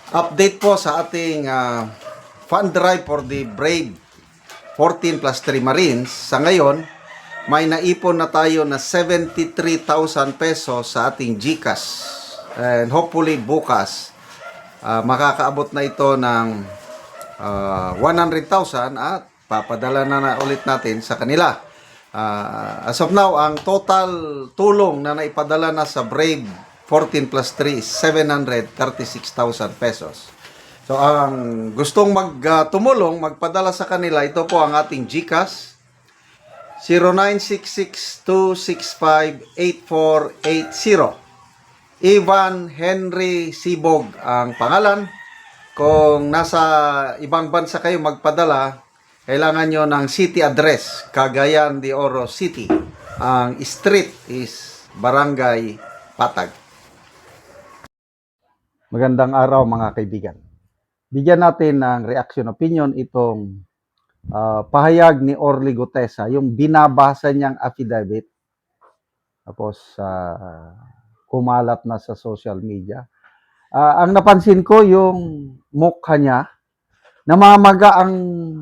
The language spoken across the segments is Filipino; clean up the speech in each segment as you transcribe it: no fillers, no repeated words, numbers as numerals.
Update po sa ating fund drive for the Brave 14 plus 3 Marines. Sa ngayon, may naipon na tayo na 73,000 pesos sa ating GCash. And hopefully bukas, makakaabot na ito ng 100,000 at papadala na ulit natin sa kanila. As of now, ang total tulong na naipadala na sa Brave 14 plus 3 is 736,000 pesos. So, ang gustong tumulong, magpadala sa kanila, ito po ang ating GCash. 0966-265-8480. Ivan Henry Sibog ang pangalan. Kung nasa ibang bansa kayo magpadala, kailangan nyo ng city address, Cagayan de Oro City. Ang street is Barangay Patag. Magandang araw mga kaibigan. Bigyan natin ng reaction opinion itong pahayag ni Orly Gutesa, yung binabasa niyang affidavit. Tapos kumalat na sa social media. Ang napansin ko yung mukha niya, namamaga ang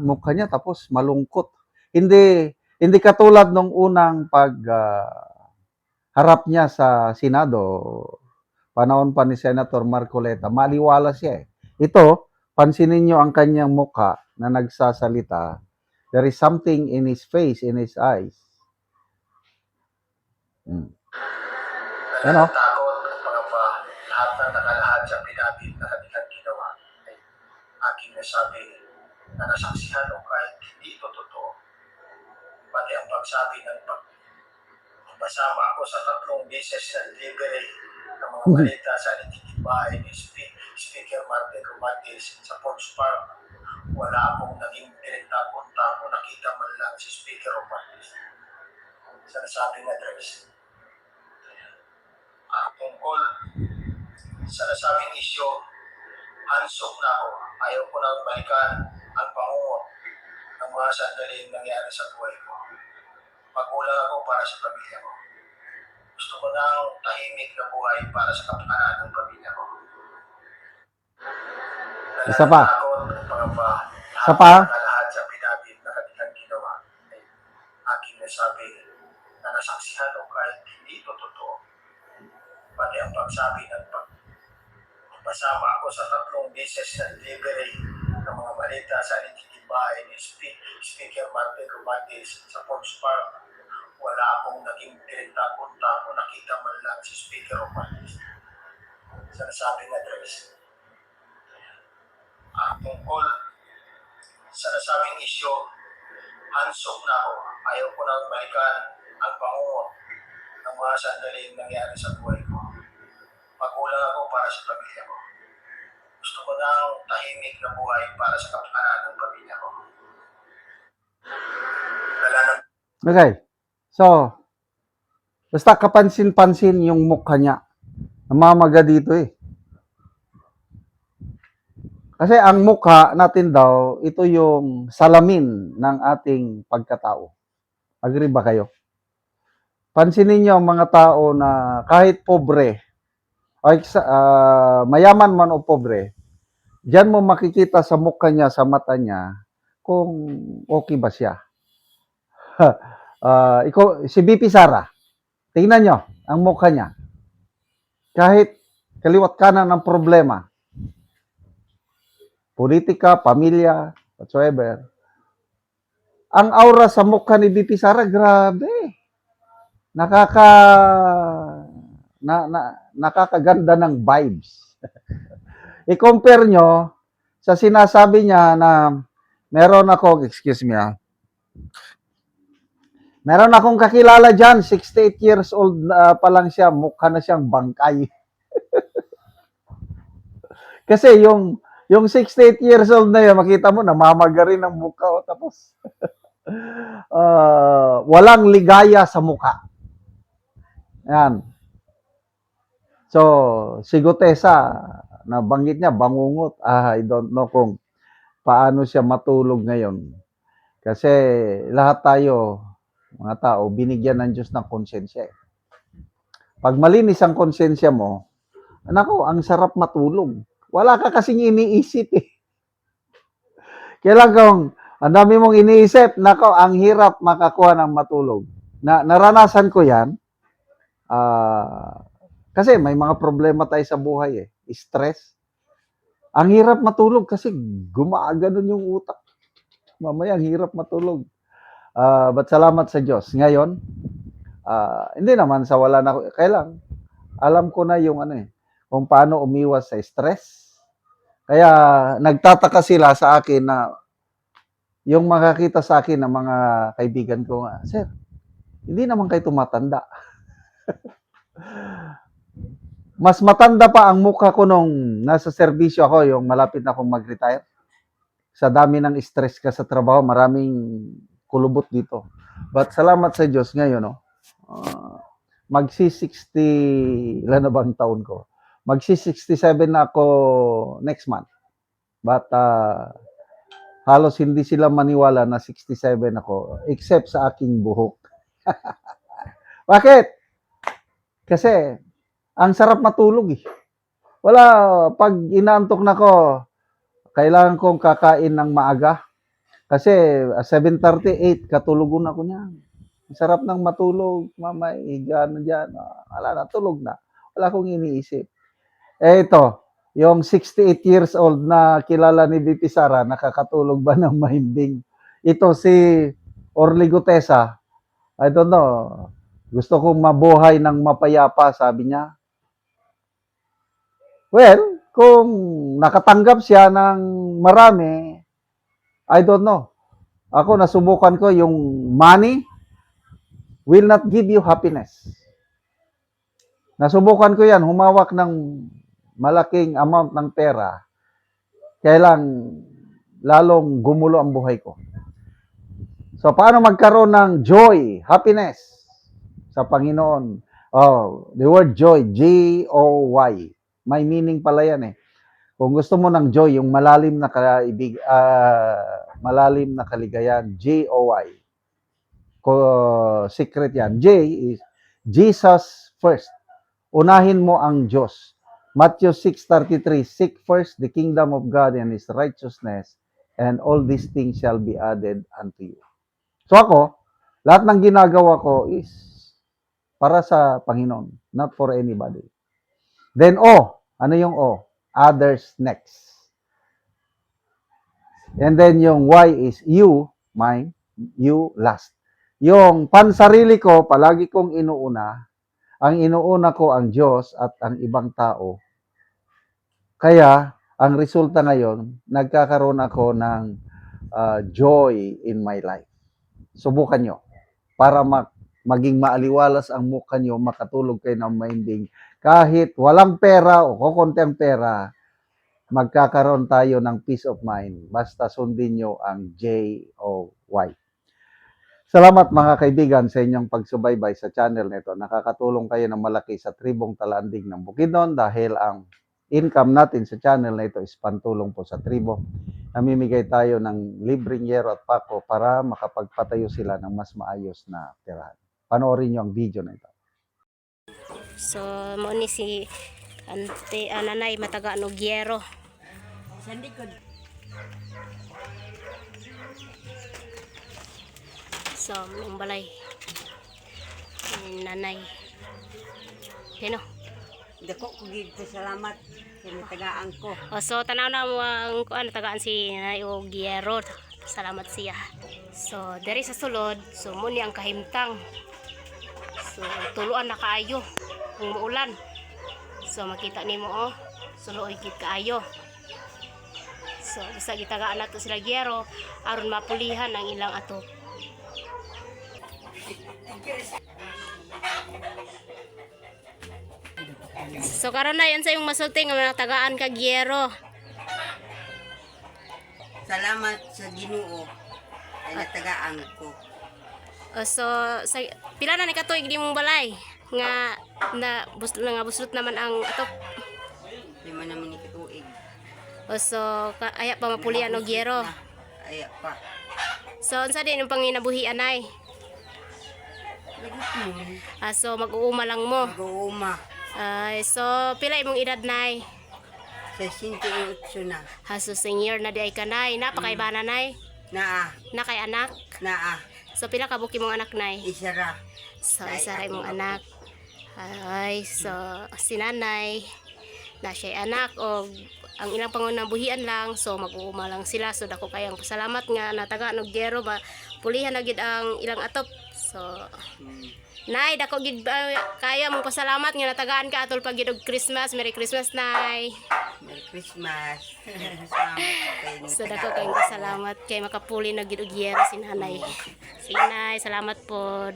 mukha niya tapos malungkot. Hindi katulad nung unang harap niya sa Senado, panahon pa ni Senator Marcoleta, maliwala siya eh. Ito, pansinin niyo ang kanyang mukha na nagsasalita. There is something in his face, in his eyes. Ano? Takot, pangamba, lahat ng nakalahad sa pinabit na kanilang ginawa ay aking nasabi na nasaksihan o kahit hindi ito totoo. Pati ang pagsabi ng pagsama ako sa 3 beses na delivery ng mga balita sa bahay ni Speaker Martin Romantis sa Forbes Park. Wala akong naging direkta punta o nakita man lang si Speaker Romantis sa nasabing address. Tungkol sa nasabing isyo, hansok na ako. Ayaw ko nang balikan ang pangungot ng mga sandaling nangyari sa buhay ko. Magulang ako para sa pamilya ko. Gusto ko ng tahimik na buhay para sa kapakanan ng pamilya ko. Isa pa. Isa pa. Lahat sa pinabit na kanilang ginawa ay aking nasabi na nasaksihan o kahit hindi ito totoo. Pati ang pagsabi ng pasama ako sa 3 beses na delivery ng mga balita sa bahay ni Speaker Martin Romantis sa Forbes Park. Wala akong naging direkta punta o nakita man lang si Speaker Romantis sa nasabing address. Tungkol sa nasabing isyo, hansok na ako. Ayaw ko nang balikan ang pangungot ng mga sandaling nangyari sa buhay ko. Magulang ako para sa pamilya ko. Gusto ko ng tahimik na buhay para sa kapakanan ng pamilya ko. Okay. So, basta kapansin-pansin yung mukha niya. Namamaga dito eh. Kasi ang mukha natin daw, ito yung salamin ng ating pagkatao. Agree ba kayo? Pansinin niyo ang mga tao na kahit pobre, mayaman man o pobre, diyan mo makikita sa mukha niya, sa mata niya, kung okay ba siya. Si BP Sara, tingnan nyo ang mukha niya. Kahit kaliwat kanan ng problema, politika, pamilya, whatsoever, ang aura sa mukha ni BP Sara, grabe. Nakakaganda ng vibes. I-compare nyo sa sinasabi niya na meron akong kakilala dyan, 68 years old pa lang siya, mukha na siyang bangkay. Kasi yung 68 years old na yun, makita mo, namamaga rin ang mukha. Tapos, walang ligaya sa mukha. Yan. So, si Gutesa, nabanggit niya, bangungot. I don't know kung paano siya matulog ngayon. Kasi lahat tayo, mga tao, binigyan ng Diyos ng konsensya. Pag malinis ang konsensya mo, nako, ang sarap matulog. Wala ka kasing iniisip eh. Kailan kung ang dami mong iniisip, nako, ang hirap makakuha ng matulog. Naranasan ko yan. Kasi may mga problema tayo sa buhay eh. Stress. Ang hirap matulog kasi gumaganon yung utak. Mamaya, ang hirap matulog. But salamat sa Diyos. Ngayon, hindi naman sa wala na. Kailang, alam ko na yung kung paano umiwas sa stress. Kaya nagtataka sila sa akin na yung makakita sa akin ng mga kaibigan ko nga, Sir, hindi naman kayo tumatanda. Mas matanda pa ang mukha ko nung nasa serbisyo ako, yung malapit na akong mag-retire. Sa dami ng stress ka sa trabaho, maraming kulubot dito. But salamat sa Diyos ngayon, no? Magsi-60, ilan na bang taon ko? Magsi-67 na ako next month. But halos hindi sila maniwala na 67 ako, except sa aking buhok. Bakit? Kasi, ang sarap matulog eh. Wala, pag inaantok na ko, kailangan kong kakain ng maaga. Kasi 7:38, katulugon ako niyan. Ang sarap ng matulog, mamay, higa na dyan. Wala na, tulog na. Wala akong iniisip. Ito, yung 68 years old na kilala ni VP Sara, nakakatulog ba ng mahimbing? Ito si Orly Gutesa, I don't know, gusto kong mabuhay ng mapayapa, sabi niya. Well, kung nakatanggap siya ng marami, I don't know. Ako, nasubukan ko yung money will not give you happiness. Nasubukan ko yan, humawak ng malaking amount ng pera, kailang lalong gumulo ang buhay ko. So, paano magkaroon ng joy, happiness sa Panginoon? Oh, the word joy, J-O-Y. May meaning pala yan eh. Kung gusto mo ng joy, yung malalim na malalim na kaligayahan, J-O-Y. Secret yan. J is Jesus first. Unahin mo ang Diyos. Matthew 6:33, seek first the kingdom of God and His righteousness, and all these things shall be added unto you. So ako, lahat ng ginagawa ko is para sa Panginoon, not for anybody. Then ano yung O? Others next. And then yung Y is you, mine, you last. Yung pansarili ko, palagi kong inuuna. Ang inuuna ko ang Diyos at ang ibang tao. Kaya, ang resulta ngayon, nagkakaroon ako ng joy in my life. Subukan nyo. Para maging maaliwalas ang mukha nyo, makatulog kayo ng mahimbing. Kahit walang pera o kukunti ang pera, magkakaroon tayo ng peace of mind. Basta sundin nyo ang J-O-Y. Salamat mga kaibigan sa inyong pagsubaybay sa channel nito. Nakakatulong kayo ng malaki sa tribong Talanding ng Bukidnon dahil ang income natin sa channel na ito is pantulong po sa tribo. Namimigay tayo ng libreng yero at pako para makapagpatayo sila ng mas maayos na tirahan. Panoorin nyo ang video na ito. So, mo ni si nanay mataga no gyero. Sa likod. So, mong balay. Nanay. Kano? Dako ko gid salamat kay tagaan ko. So, tanaw na mo ang tagaan si nanay o gyero. Salamat siya. So, diri sa sulod, so mo ni ang kahimtang. So, tuluan na kaayo kung muulan. So, makita nimo suluoy gid kaayo. So, basta gitagaan nato sila gyero aron mapulihan ang ilang ato. So, karon na yan sa yung masulting nga tagaan ka gyero. Salamat sa Ginoo kay natagaan ko. So, pila na ni katuig di mong balay nga buslot naman ang ato. Lima naman ni katuig. So, aya pa mapulian og gyero. Aya pa. So, unsa din yung panginabuhian ay? Lagot mo. So, mag-uuma lang mo. Mag-uuma. So, pila imong edad nay? 68 na. Haso senior na di ay kanay. Napakay ba nanay? Naa. Na kay anak? Naa. So pila ka buki mong anak nay? Isa ra. So isa ray mong anak. Ay, so si nanay na siya anak o ang ilang pangunabuhian lang, so mag-uuma lang sila. So dako kayang pasalamat nga nataga og gero ba pulihan na gid ang ilang atop. So nay, dako gid kaya mong pasalamat nga natagaan ka atol pag gid og Christmas. Merry Christmas nay. Merry Christmas. Salamat So dako kayong pasalamat kay makapuli na gid og gero si nanay. Si nay, salamat pod.